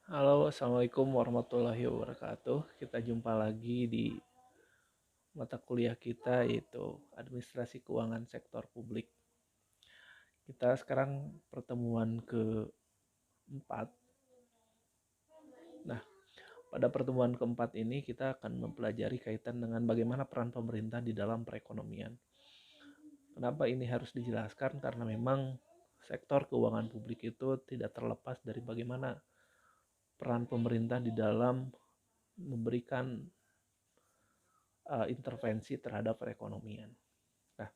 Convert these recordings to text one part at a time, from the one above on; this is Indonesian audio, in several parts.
Halo, Assalamualaikum warahmatullahi wabarakatuh. Kita jumpa lagi di mata kuliah kita yaitu Administrasi Keuangan Sektor Publik. Kita sekarang pertemuan keempat. Nah, pada pertemuan keempat ini kita akan mempelajari kaitan dengan bagaimana peran pemerintah di dalam perekonomian. Kenapa ini harus dijelaskan? Karena memang sektor keuangan publik itu tidak terlepas dari bagaimana peran pemerintah di dalam memberikan intervensi terhadap perekonomian. Nah,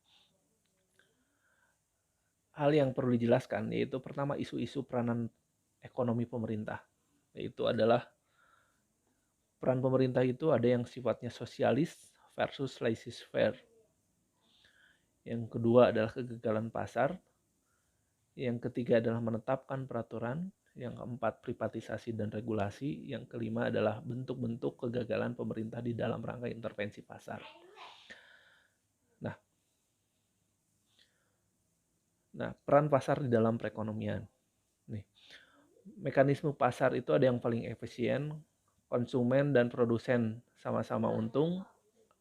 hal yang perlu dijelaskan yaitu pertama isu-isu peranan ekonomi pemerintah, yaitu adalah peran pemerintah itu ada yang sifatnya sosialis versus laissez-faire. Yang kedua adalah kegagalan pasar. Yang ketiga adalah menetapkan peraturan. Yang keempat privatisasi dan regulasi. Yang kelima adalah bentuk-bentuk kegagalan pemerintah di dalam rangka intervensi pasar. Nah, peran pasar di dalam perekonomian. Nih, mekanisme pasar itu ada yang paling efisien, konsumen dan produsen sama-sama untung,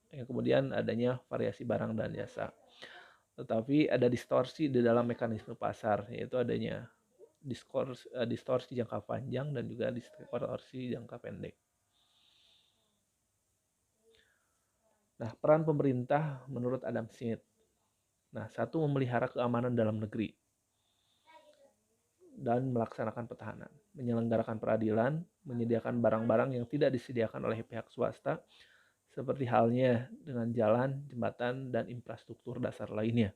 yang kemudian adanya variasi barang dan jasa. Tetapi ada distorsi di dalam mekanisme pasar, yaitu adanya distorsi jangka panjang dan juga distorsi jangka pendek. Nah, peran pemerintah menurut Adam Smith. Nah, satu, memelihara keamanan dalam negeri dan melaksanakan pertahanan, menyelenggarakan peradilan, menyediakan barang-barang yang tidak disediakan oleh pihak swasta, seperti halnya dengan jalan, jembatan, dan infrastruktur dasar lainnya.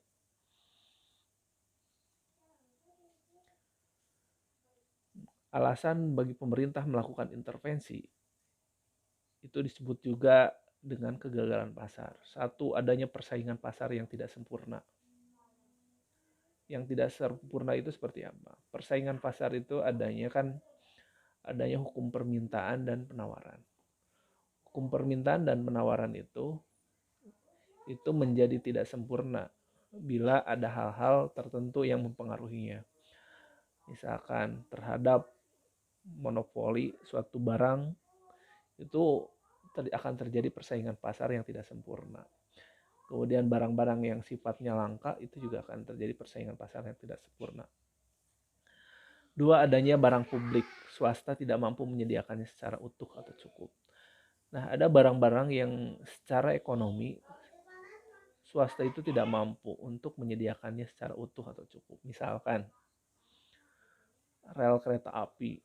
Alasan bagi pemerintah melakukan intervensi itu disebut juga dengan kegagalan pasar. Satu, adanya persaingan pasar yang tidak sempurna. Yang tidak sempurna itu seperti apa? Persaingan pasar itu adanya hukum permintaan dan penawaran. Hukum permintaan dan penawaran itu menjadi tidak sempurna bila ada hal-hal tertentu yang mempengaruhinya. Misalkan terhadap monopoli suatu barang itu akan terjadi persaingan pasar yang tidak sempurna. Kemudian barang-barang yang sifatnya langka itu juga akan terjadi persaingan pasar yang tidak sempurna. Dua, adanya barang publik, swasta tidak mampu menyediakannya secara utuh atau cukup. Nah, ada barang-barang yang secara ekonomi swasta itu tidak mampu untuk menyediakannya secara utuh atau cukup. Misalkan rel kereta api.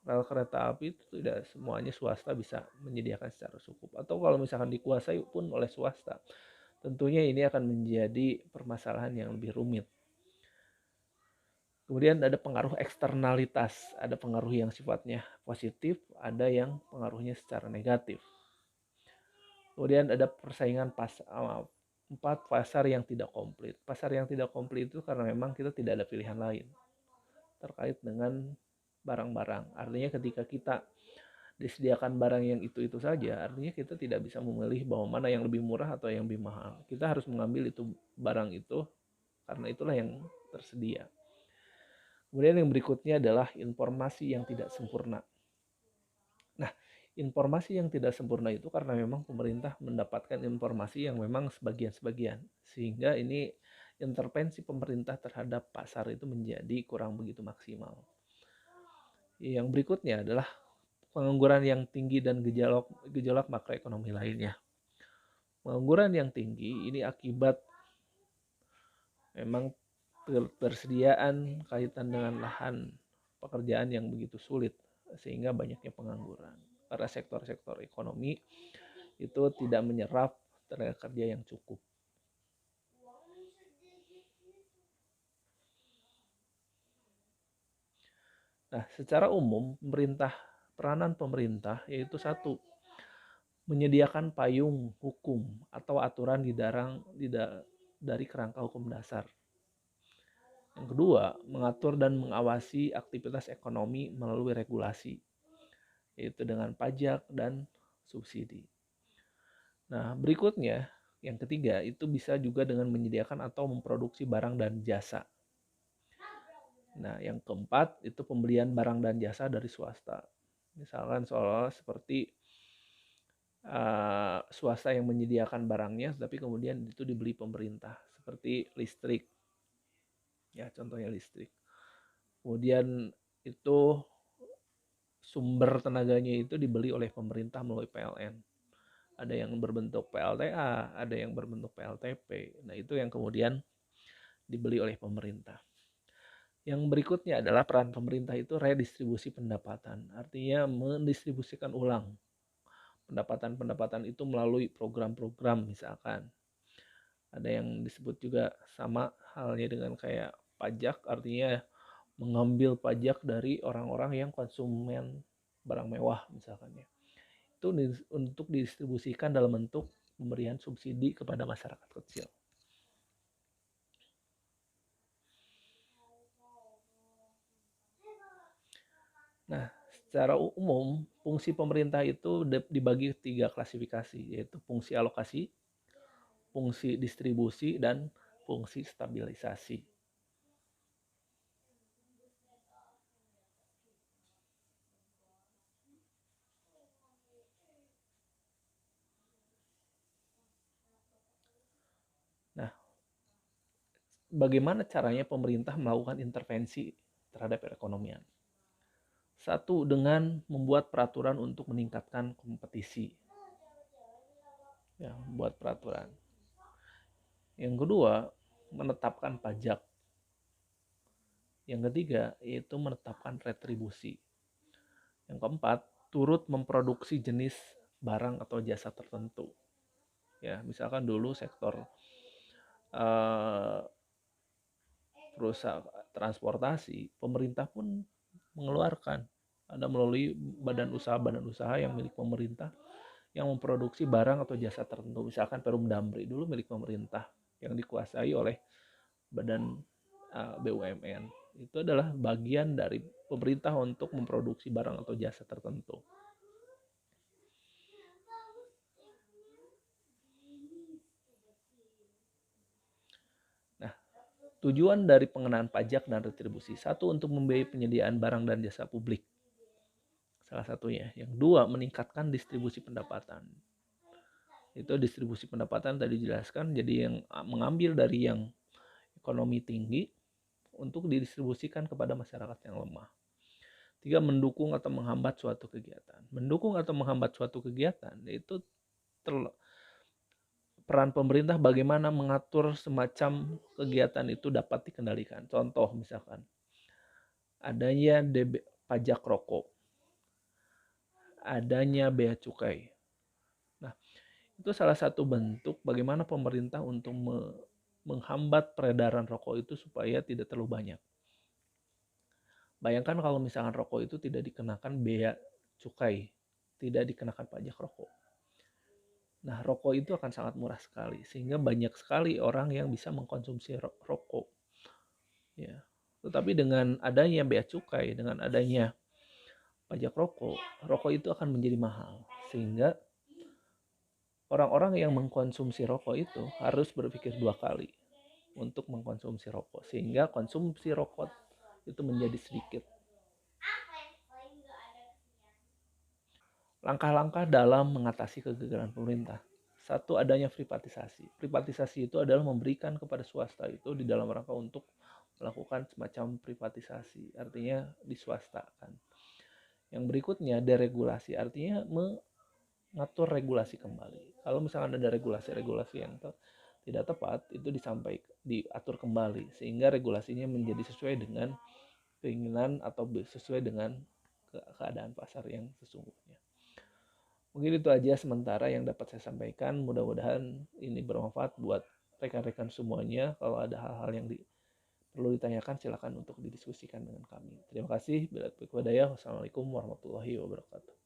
Rel kereta api itu tidak semuanya swasta bisa menyediakan secara cukup. Atau kalau misalkan dikuasai pun oleh swasta, tentunya ini akan menjadi permasalahan yang lebih rumit. Kemudian ada pengaruh eksternalitas, ada pengaruh yang sifatnya positif, ada yang pengaruhnya secara negatif. Kemudian ada persaingan pasar yang tidak komplit. Pasar yang tidak komplit itu karena memang kita tidak ada pilihan lain terkait dengan barang-barang. Artinya ketika kita disediakan barang yang itu saja, artinya kita tidak bisa memilih bahwa mana yang lebih murah atau yang lebih mahal. Kita harus mengambil itu barang itu karena itulah yang tersedia. Kemudian yang berikutnya adalah informasi yang tidak sempurna. Nah, informasi yang tidak sempurna itu karena memang pemerintah mendapatkan informasi yang memang sebagian-sebagian. Sehingga ini intervensi pemerintah terhadap pasar itu menjadi kurang begitu maksimal. Yang berikutnya adalah pengangguran yang tinggi dan gejolak makroekonomi lainnya. Pengangguran yang tinggi ini akibat memang ketersediaan kaitan dengan lahan pekerjaan yang begitu sulit sehingga banyaknya pengangguran. Karena sektor-sektor ekonomi itu tidak menyerap tenaga kerja yang cukup. Nah, secara umum peranan pemerintah yaitu satu, menyediakan payung hukum atau aturan dari kerangka hukum dasar. Yang kedua, mengatur dan mengawasi aktivitas ekonomi melalui regulasi, yaitu dengan pajak dan subsidi. Nah, berikutnya, yang ketiga, itu bisa juga dengan menyediakan atau memproduksi barang dan jasa. Nah, yang keempat itu pembelian barang dan jasa dari swasta. Misalkan soal seperti swasta yang menyediakan barangnya, tapi kemudian itu dibeli pemerintah, seperti listrik. Ya, contohnya listrik. Kemudian itu sumber tenaganya itu dibeli oleh pemerintah melalui PLN. Ada yang berbentuk PLTA, ada yang berbentuk PLTP. Nah, itu yang kemudian dibeli oleh pemerintah. Yang berikutnya adalah peran pemerintah itu redistribusi pendapatan. Artinya mendistribusikan ulang pendapatan-pendapatan itu melalui program-program, misalkan. Ada yang disebut juga sama halnya dengan kayak pajak, artinya mengambil pajak dari orang-orang yang konsumen barang mewah misalkan ya. Itu untuk didistribusikan dalam bentuk pemberian subsidi kepada masyarakat kecil. Nah, secara umum fungsi pemerintah itu dibagi 3 klasifikasi, yaitu fungsi alokasi, fungsi distribusi, dan fungsi stabilisasi. Nah, bagaimana caranya pemerintah melakukan intervensi terhadap perekonomian? Satu, dengan membuat peraturan untuk meningkatkan kompetisi. Ya, membuat peraturan. Yang kedua, menetapkan pajak. Yang ketiga, yaitu menetapkan retribusi. Yang keempat, turut memproduksi jenis barang atau jasa tertentu. Ya, misalkan dulu sektor eh, perusahaan transportasi, pemerintah pun mengeluarkan, ada melalui badan usaha yang milik pemerintah yang memproduksi barang atau jasa tertentu. Misalkan Perum Damri dulu milik pemerintah yang dikuasai oleh badan BUMN. Itu adalah bagian dari pemerintah untuk memproduksi barang atau jasa tertentu. Nah, tujuan dari pengenaan pajak dan retribusi. Satu, untuk membiayai penyediaan barang dan jasa publik. Salah satunya. Yang dua, meningkatkan distribusi pendapatan. Itu distribusi pendapatan tadi dijelaskan, jadi yang mengambil dari yang ekonomi tinggi untuk didistribusikan kepada masyarakat yang lemah. Tiga, mendukung atau menghambat suatu kegiatan. Mendukung atau menghambat suatu kegiatan, yaitu peran pemerintah bagaimana mengatur semacam kegiatan itu dapat dikendalikan. Contoh misalkan, adanya pajak rokok, adanya bea cukai. Nah, itu salah satu bentuk bagaimana pemerintah untuk menghambat peredaran rokok itu supaya tidak terlalu banyak. Bayangkan kalau misalkan rokok itu tidak dikenakan bea cukai, tidak dikenakan pajak rokok. Nah, rokok itu akan sangat murah sekali, sehingga banyak sekali orang yang bisa mengkonsumsi rokok. Ya. Tetapi dengan adanya bea cukai, dengan adanya pajak rokok, rokok itu akan menjadi mahal. Sehingga orang-orang yang mengkonsumsi rokok itu harus berpikir 2 kali untuk mengkonsumsi rokok. Sehingga konsumsi rokok itu menjadi sedikit. Langkah-langkah dalam mengatasi kegagalan pemerintah. Satu, adanya privatisasi. Privatisasi itu adalah memberikan kepada swasta itu di dalam rangka untuk melakukan semacam privatisasi, artinya diswastakan. Yang berikutnya deregulasi, artinya mengatur regulasi kembali. Kalau misalkan ada regulasi-regulasi yang tidak tepat, itu diatur kembali sehingga regulasinya menjadi sesuai dengan keinginan atau sesuai dengan keadaan pasar yang sesungguhnya. Mungkin itu aja sementara yang dapat saya sampaikan. Mudah-mudahan ini bermanfaat buat rekan-rekan semuanya. Kalau ada hal-hal yang perlu ditanyakan, silakan untuk didiskusikan dengan kami. Terima kasih. Wassalamualaikum warahmatullahi wabarakatuh.